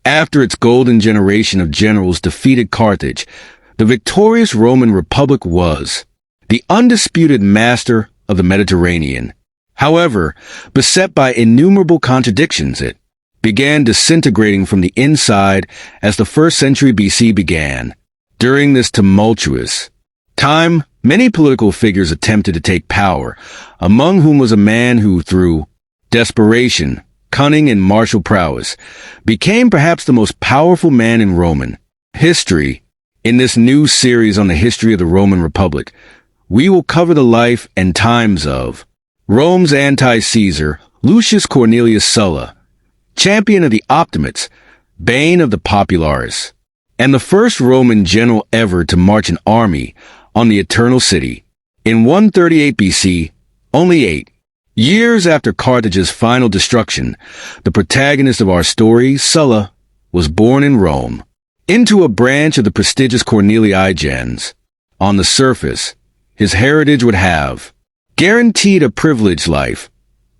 After its golden generation of generals defeated Carthage, the victorious Roman Republic was the undisputed master of the Mediterranean. However, beset by innumerable contradictions, it began disintegrating from the inside as the 1st century BC began. During this tumultuous time, many political figures attempted to take power, among whom was a man who, through desperation, cunning, and martial prowess, became perhaps the most powerful man in Roman history. In this new series on the history of the Roman Republic, we will cover the life and times of Rome's anti-Caesar, Lucius Cornelius Sulla, champion of the Optimates, bane of the Populares, and the first Roman general ever to march an army on the Eternal City. In 138 BC, only 8 years after Carthage's final destruction, the protagonist of our story, Sulla, was born in Rome, into a branch of the prestigious Cornelii gens. On the surface, his heritage would have guaranteed a privileged life,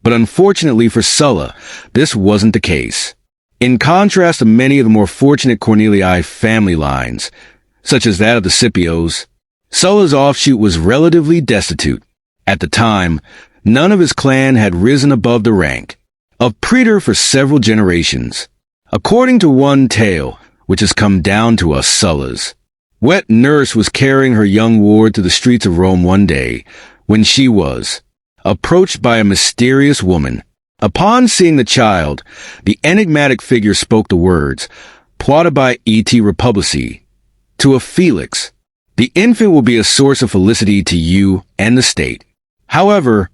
but unfortunately for Sulla, this wasn't the case. In contrast to many of the more fortunate Cornelii family lines, such as that of the Scipios, Sulla's offshoot was relatively destitute. At the time, none of his clan had risen above the rank of praetor for several generations. According to one tale, which has come down to us, Sulla's wet nurse was carrying her young ward to the streets of Rome one day when she was approached by a mysterious woman. Upon seeing the child, the enigmatic figure spoke the words, "Plaudabi et Republici," to a Felix. "The infant will be a source of felicity to you and the state." However,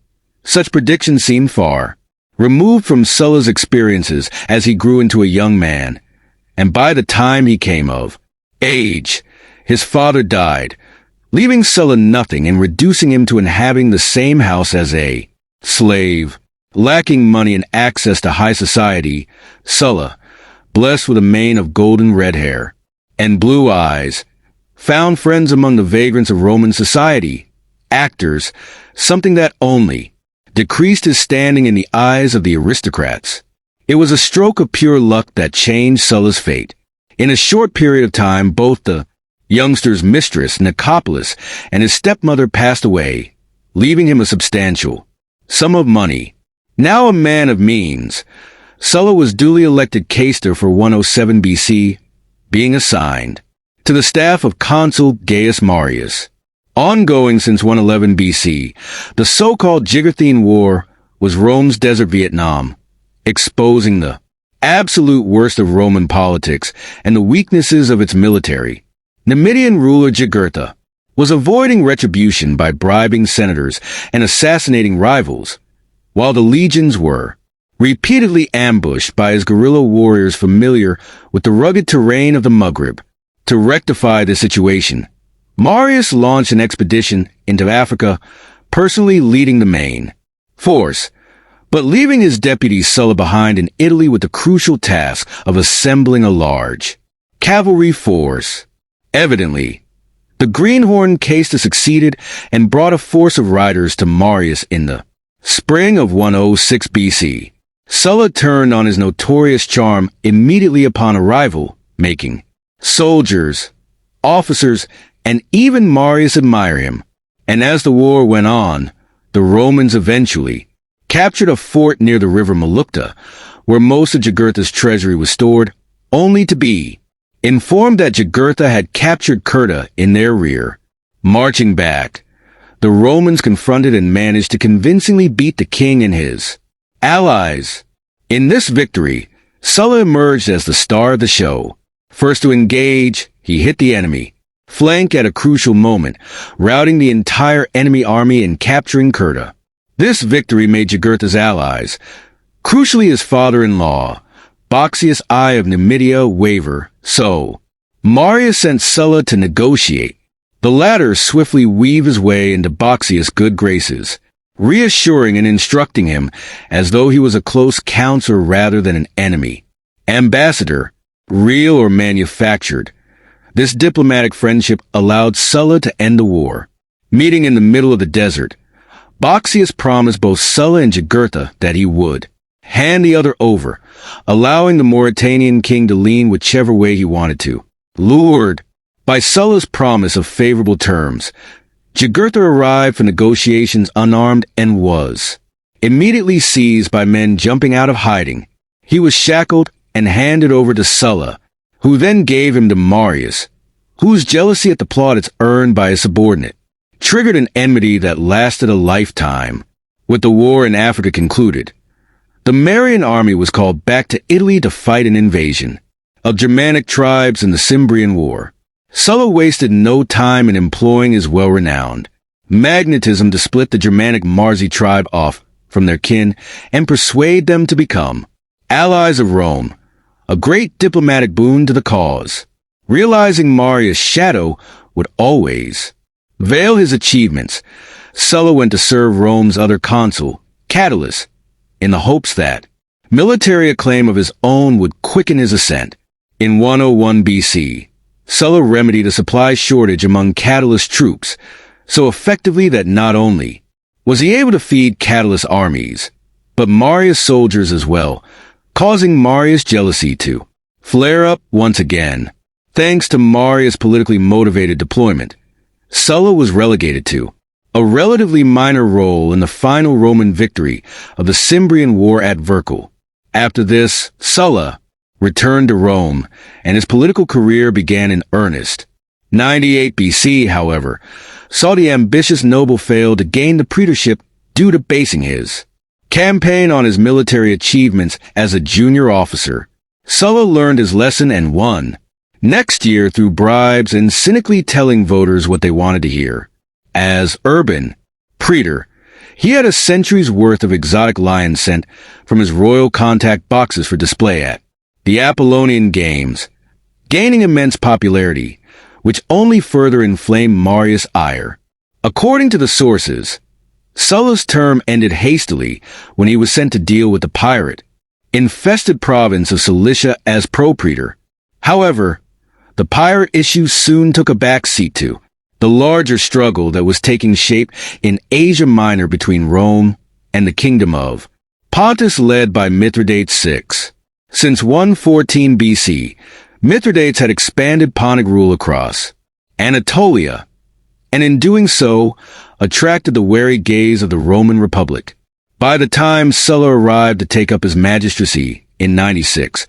such predictions seemed far removed from Sulla's experiences as he grew into a young man, and by the time he came of age, his father died, leaving Sulla nothing and reducing him to inhabiting the same house as a slave. Lacking money and access to high society, Sulla, blessed with a mane of golden red hair and blue eyes, found friends among the vagrants of Roman society, actors, something that only decreased his standing in the eyes of the aristocrats. It was a stroke of pure luck that changed Sulla's fate. In a short period of time, both the youngster's mistress, Nicopolis, and his stepmother passed away, leaving him a substantial sum of money. Now a man of means, Sulla was duly elected quaestor for 107 BC, being assigned to the staff of Consul Gaius Marius. Ongoing since 111 BC, the so-called Jugurthine War was Rome's desert Vietnam, exposing the absolute worst of Roman politics and the weaknesses of its military. Numidian ruler Jugurtha was avoiding retribution by bribing senators and assassinating rivals, while the legions were repeatedly ambushed by his guerrilla warriors familiar with the rugged terrain of the Maghreb. To rectify the situation, Marius launched an expedition into Africa, personally leading the main force, but leaving his deputy Sulla behind in Italy with the crucial task of assembling a large cavalry force. Evidently, the greenhorn quaestor succeeded and brought a force of riders to Marius in the spring of 106 BC. Sulla turned on his notorious charm immediately upon arrival, making soldiers, officers, and even Marius admire him. And as the war went on, the Romans eventually captured a fort near the river Melucta, where most of Jugurtha's treasury was stored, only to be informed that Jugurtha had captured Cirta in their rear. Marching back, the Romans confronted and managed to convincingly beat the king and his allies. In this victory, Sulla emerged as the star of the show. First to engage, he hit the enemy flank at a crucial moment, routing the entire enemy army and capturing Cirta. This victory made Jugurtha's allies, crucially his father-in-law, Boxius I of Numidia, waver. So Marius sent Sulla to negotiate. The latter swiftly weaved his way into Boxius' good graces, reassuring and instructing him as though he was a close counselor rather than an enemy. Ambassador, real or manufactured, this diplomatic friendship allowed Sulla to end the war. Meeting in the middle of the desert, Boxius promised both Sulla and Jugurtha that he would hand the other over, allowing the Mauritanian king to lean whichever way he wanted to. Lured by Sulla's promise of favorable terms, Jugurtha arrived for negotiations unarmed and was immediately seized by men jumping out of hiding. He was shackled and handed over to Sulla, who then gave him to Marius, whose jealousy at the plaudits earned by his subordinate triggered an enmity that lasted a lifetime. With the war in Africa concluded, the Marian army was called back to Italy to fight an invasion of Germanic tribes in the Cimbrian War. Sulla wasted no time in employing his well-renowned magnetism to split the Germanic Marsi tribe off from their kin and persuade them to become allies of Rome, a great diplomatic boon to the cause. Realizing Marius' shadow would always veil his achievements, Sulla went to serve Rome's other consul, Catulus, in the hopes that military acclaim of his own would quicken his ascent. In 101 BC, Sulla remedied a supply shortage among Catulus' troops so effectively that not only was he able to feed Catulus' armies, but Marius' soldiers as well, causing Marius' jealousy to flare up once again. Thanks to Marius' politically motivated deployment, Sulla was relegated to a relatively minor role in the final Roman victory of the Cimbrian War at Verkel. After this, Sulla returned to Rome, and his political career began in earnest. 98 BC, however, saw the ambitious noble fail to gain the praetorship due to basing his campaign on his military achievements as a junior officer. Sulla learned his lesson and won next year through bribes and cynically telling voters what they wanted to hear. As urban praetor, he had a century's worth of exotic lions sent from his royal contact boxes for display at the Apollonian Games, gaining immense popularity, which only further inflamed Marius' ire. According to the sources, Sulla's term ended hastily when he was sent to deal with the pirate-infested province of Cilicia as pro-praetor. However, the pirate issue soon took a backseat to the larger struggle that was taking shape in Asia Minor between Rome and the kingdom of Pontus led by Mithridates VI. Since 114 BC, Mithridates had expanded Pontic rule across Anatolia, and in doing so, attracted the wary gaze of the Roman Republic. By the time Sulla arrived to take up his magistracy in 96,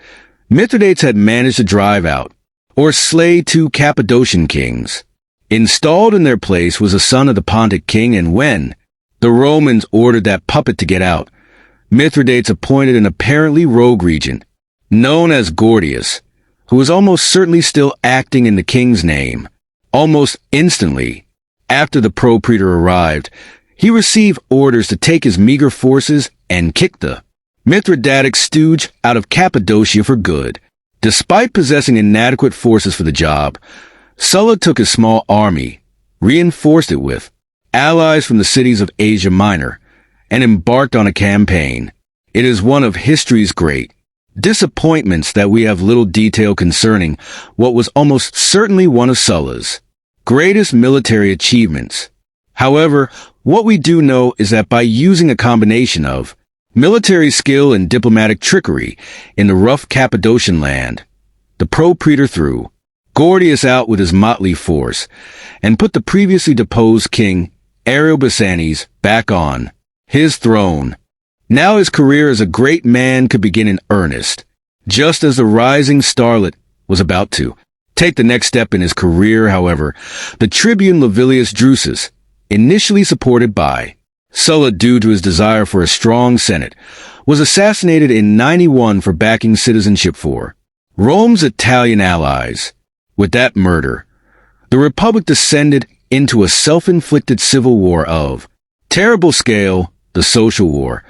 Mithridates had managed to drive out or slay 2 Cappadocian kings. Installed in their place was a son of the Pontic king, and when the Romans ordered that puppet to get out, Mithridates appointed an apparently rogue regent, known as Gordius, who was almost certainly still acting in the king's name. Almost instantly, after the pro-praetor arrived, he received orders to take his meager forces and kick the Mithridatic stooge out of Cappadocia for good. Despite possessing inadequate forces for the job, Sulla took his small army, reinforced it with allies from the cities of Asia Minor, and embarked on a campaign. It is one of history's great disappointments that we have little detail concerning what was almost certainly one of Sulla's greatest military achievements. However, what we do know is that by using a combination of military skill and diplomatic trickery in the rough Cappadocian land, the pro-praetor threw Gordius out with his motley force and put the previously deposed king Ariobarzanes back on his throne. Now his career as a great man could begin in earnest, just as the rising starlet was about to take the next step in his career. However, the tribune Livilius Drusus, initially supported by Sulla due to his desire for a strong senate, was assassinated in 91 for backing citizenship for Rome's Italian allies. With that murder, the Republic descended into a self-inflicted civil war of terrible scale, the Social War,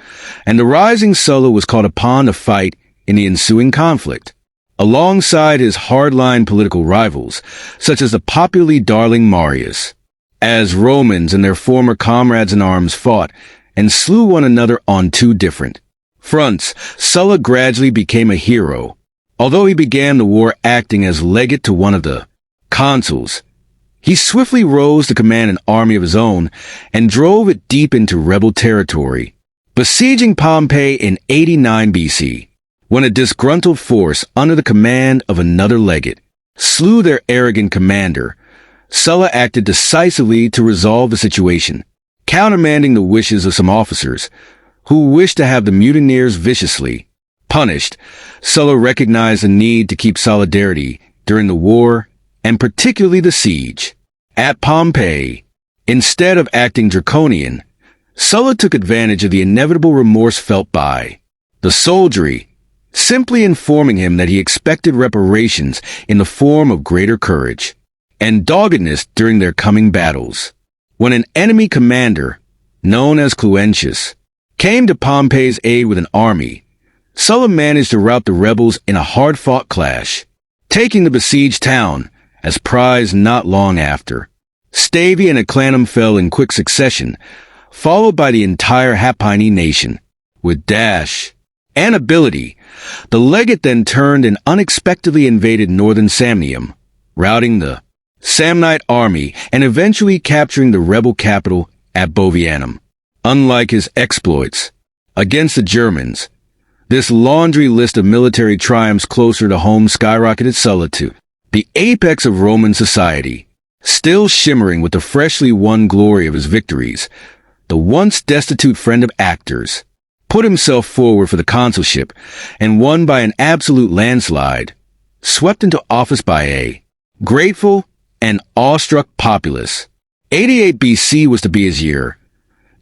and the rising Sulla was called upon to fight in the ensuing conflict, alongside his hardline political rivals, such as the popularly darling Marius. As Romans and their former comrades-in-arms fought and slew one another on 2 different fronts, Sulla gradually became a hero. Although he began the war acting as legate to one of the consuls, he swiftly rose to command an army of his own and drove it deep into rebel territory. besieging Pompeii in 89 BC, when a disgruntled force under the command of another legate slew their arrogant commander. Sulla acted decisively to resolve the situation, countermanding the wishes of some officers who wished to have the mutineers viciously punished. Sulla recognized the need to keep solidarity during the war, and particularly the siege. At Pompeii, instead of acting draconian, Sulla took advantage of the inevitable remorse felt by the soldiery, simply informing him that he expected reparations in the form of greater courage and doggedness during their coming battles. When an enemy commander, known as Cluentius, came to Pompey's aid with an army, Sulla managed to rout the rebels in a hard-fought clash, taking the besieged town as prize not long after. Stavia and Eclanum fell in quick succession, followed by the entire Happini nation. With dash and ability, the legate then turned and unexpectedly invaded northern Samnium, routing the Samnite army and eventually capturing the rebel capital at Bovianum. Unlike his exploits against the Germans, this laundry list of military triumphs closer to home skyrocketed Sulla to the apex of Roman society. Still shimmering with the freshly won glory of his victories, the once destitute friend of actors put himself forward for the consulship and won by an absolute landslide, swept into office by a grateful and awestruck populace. 88 BC was to be his year,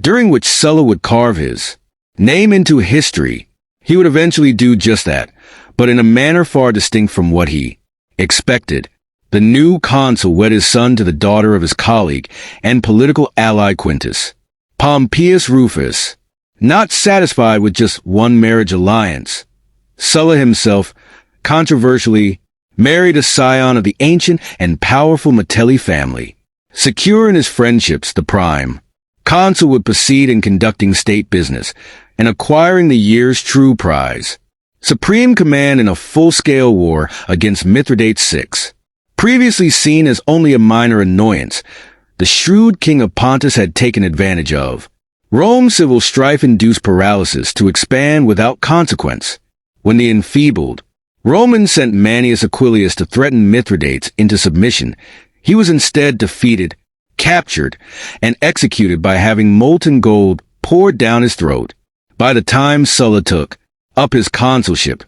during which Sulla would carve his name into history. He would eventually do just that, but in a manner far distinct from what he expected. The new consul wed his son to the daughter of his colleague and political ally Quintus Pompeius Rufus. Not satisfied with just one marriage alliance, Sulla himself, controversially, married a scion of the ancient and powerful Metelli family. Secure in his friendships, the prime consul would proceed in conducting state business and acquiring the year's true prize, supreme command in a full-scale war against Mithridates VI. Previously seen as only a minor annoyance, the shrewd king of Pontus had taken advantage of Rome's civil strife-induced paralysis to expand without consequence. When the enfeebled Romans sent Manius Aquilius to threaten Mithridates into submission, he was instead defeated, captured, and executed by having molten gold poured down his throat. By the time Sulla took up his consulship,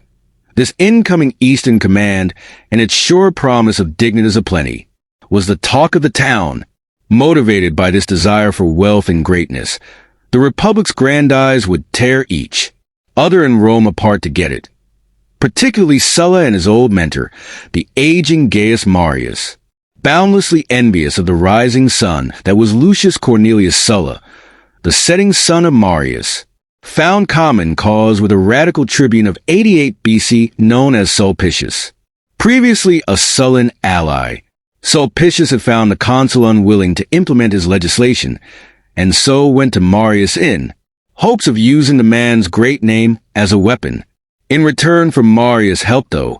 this incoming Eastern command and its sure promise of dignities aplenty was the talk of the town. Motivated by this desire for wealth and greatness, the Republic's grandees would tear each other in Rome apart to get it. Particularly Sulla and his old mentor, the aging Gaius Marius, boundlessly envious of the rising sun that was Lucius Cornelius Sulla, the setting son of Marius, found common cause with a radical tribune of 88 BC known as Sulpicius. Previously a Sullan ally, Sulpicius had found the consul unwilling to implement his legislation, and so went to Marius in hopes of using the man's great name as a weapon. In return for Marius' help, though,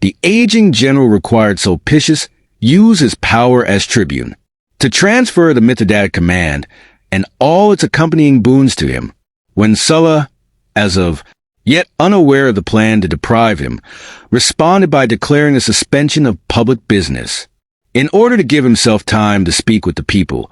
the aging general required Sulpicius use his power as tribune to transfer the Mithridatic command and all its accompanying boons to him. When Sulla, as of yet unaware of the plan to deprive him, responded by declaring a suspension of public business. In order to give himself time to speak with the people,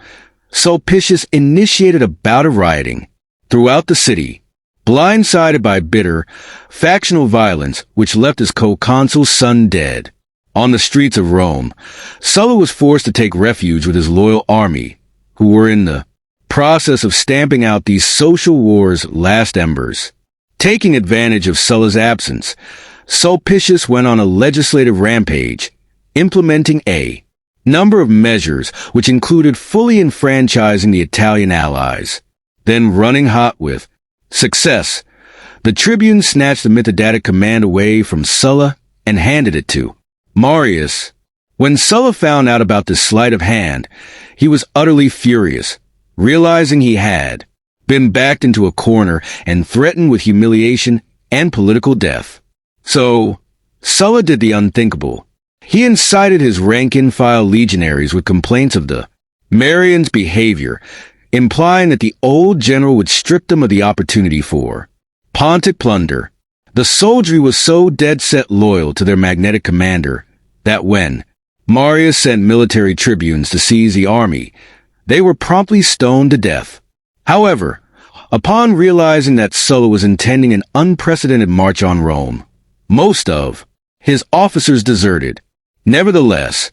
Sulpicius initiated a bout of rioting throughout the city, blindsided by bitter, factional violence which left his co-consul's son dead. On the streets of Rome, Sulla was forced to take refuge with his loyal army, who were in the process of stamping out these social wars' last embers. Taking advantage of Sulla's absence, Sulpicius went on a legislative rampage, implementing a number of measures which included fully enfranchising the Italian allies. Then, running hot with success, the tribune snatched the Mithridatic command away from Sulla and handed it to Marius. When Sulla found out about this sleight of hand, he was utterly furious, realizing he had been backed into a corner and threatened with humiliation and political death. So, Sulla did the unthinkable. He incited his rank-and-file legionaries with complaints of the Marians' behavior, implying that the old general would strip them of the opportunity for Pontic plunder. The soldiery was so dead-set loyal to their magnetic commander that when Marius sent military tribunes to seize the army, they were promptly stoned to death. However, upon realizing that Sulla was intending an unprecedented march on Rome, most of his officers deserted. Nevertheless,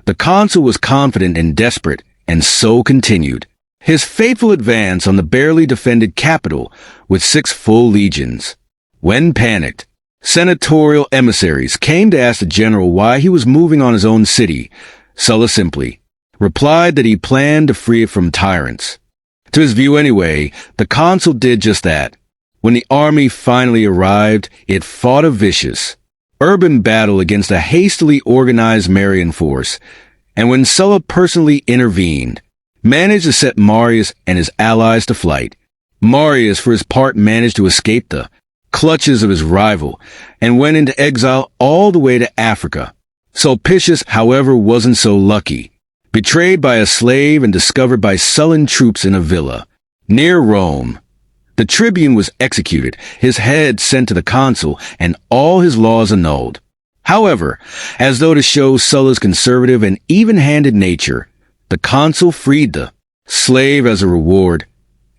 the consul was confident and desperate, and so continued his fateful advance on the barely defended capital with 6 full legions. When panicked, senatorial emissaries came to ask the general why he was moving on his own city. Sulla simply replied that he planned to free it from tyrants. To his view anyway, the consul did just that. When the army finally arrived, it fought a vicious, urban battle against a hastily organized Marian force, and when Sulla personally intervened, managed to set Marius and his allies to flight. Marius, for his part, managed to escape the clutches of his rival and went into exile all the way to Africa. Sulpicius, however, wasn't so lucky. Betrayed by a slave and discovered by sullen troops in a villa near Rome, the tribune was executed, his head sent to the consul, and all his laws annulled. However, as though to show Sulla's conservative and even-handed nature, the consul freed the slave as a reward,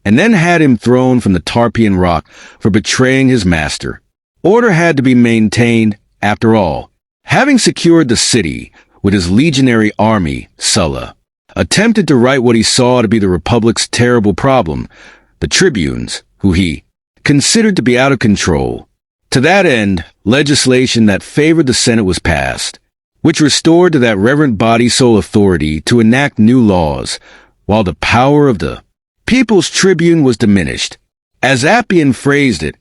and then had him thrown from the Tarpeian rock for betraying his master. Order had to be maintained, after all. Having secured the city with his legionary army, Sulla attempted to right what he saw to be the Republic's terrible problem, the tribunes, who he considered to be out of control. To that end, legislation that favored the Senate was passed, which restored to that reverent body sole authority to enact new laws, while the power of the people's tribune was diminished. As Appian phrased it,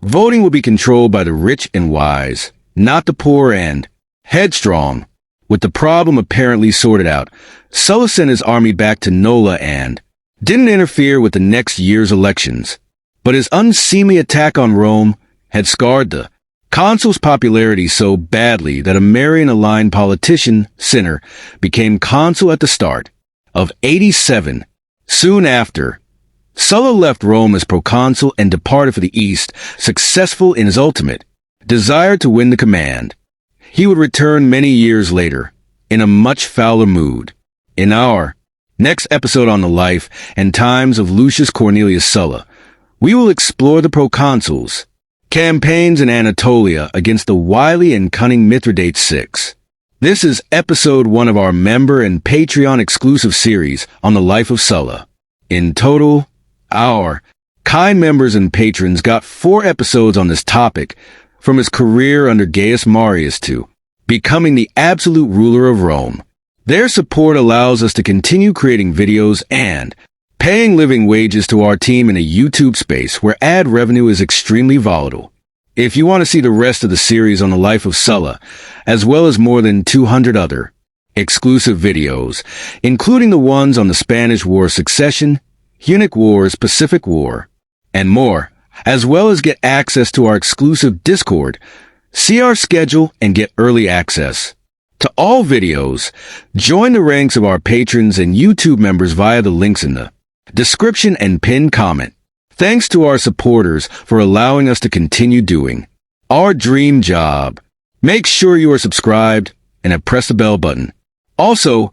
voting would be controlled by the rich and wise, not the poor and headstrong. With the problem apparently sorted out, Sulla sent his army back to Nola and didn't interfere with the next year's elections. But his unseemly attack on Rome had scarred the consul's popularity so badly that a Marian-aligned politician, Cinna, became consul at the start of 87. Soon after, Sulla left Rome as proconsul and departed for the east, successful in his ultimate desire to win the command. He would return many years later, in a much fouler mood. In our next episode on the life and times of Lucius Cornelius Sulla, we will explore the proconsul's campaigns in Anatolia against the wily and cunning Mithridates VI. This is episode 1 of our member and Patreon exclusive series on the life of Sulla. In total, our kind members and patrons got 4 episodes on this topic, from his career under Gaius Marius to becoming the absolute ruler of Rome. Their support allows us to continue creating videos and paying living wages to our team in a YouTube space where ad revenue is extremely volatile. If you want to see the rest of the series on the life of Sulla, as well as more than 200 other exclusive videos, including the ones on the Spanish War of Succession, Punic Wars, Pacific War, and more, as well as get access to our exclusive Discord, see our schedule and get early access to all videos, join the ranks of our patrons and YouTube members via the links in the description and pinned comment. Thanks to our supporters for allowing us to continue doing our dream job. Make sure you are subscribed and have pressed the bell button. Also,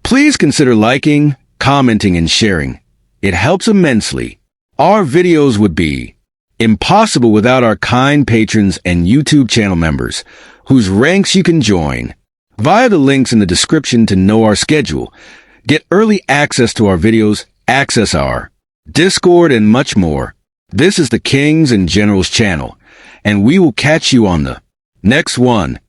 please consider liking, commenting, and sharing. It helps immensely. Our videos would be impossible without our kind patrons and YouTube channel members, whose ranks you can join via the links in the description to know our schedule, get early access to our videos, access our Discord, and much more. This is the Kings and Generals channel, and we will catch you on the next one.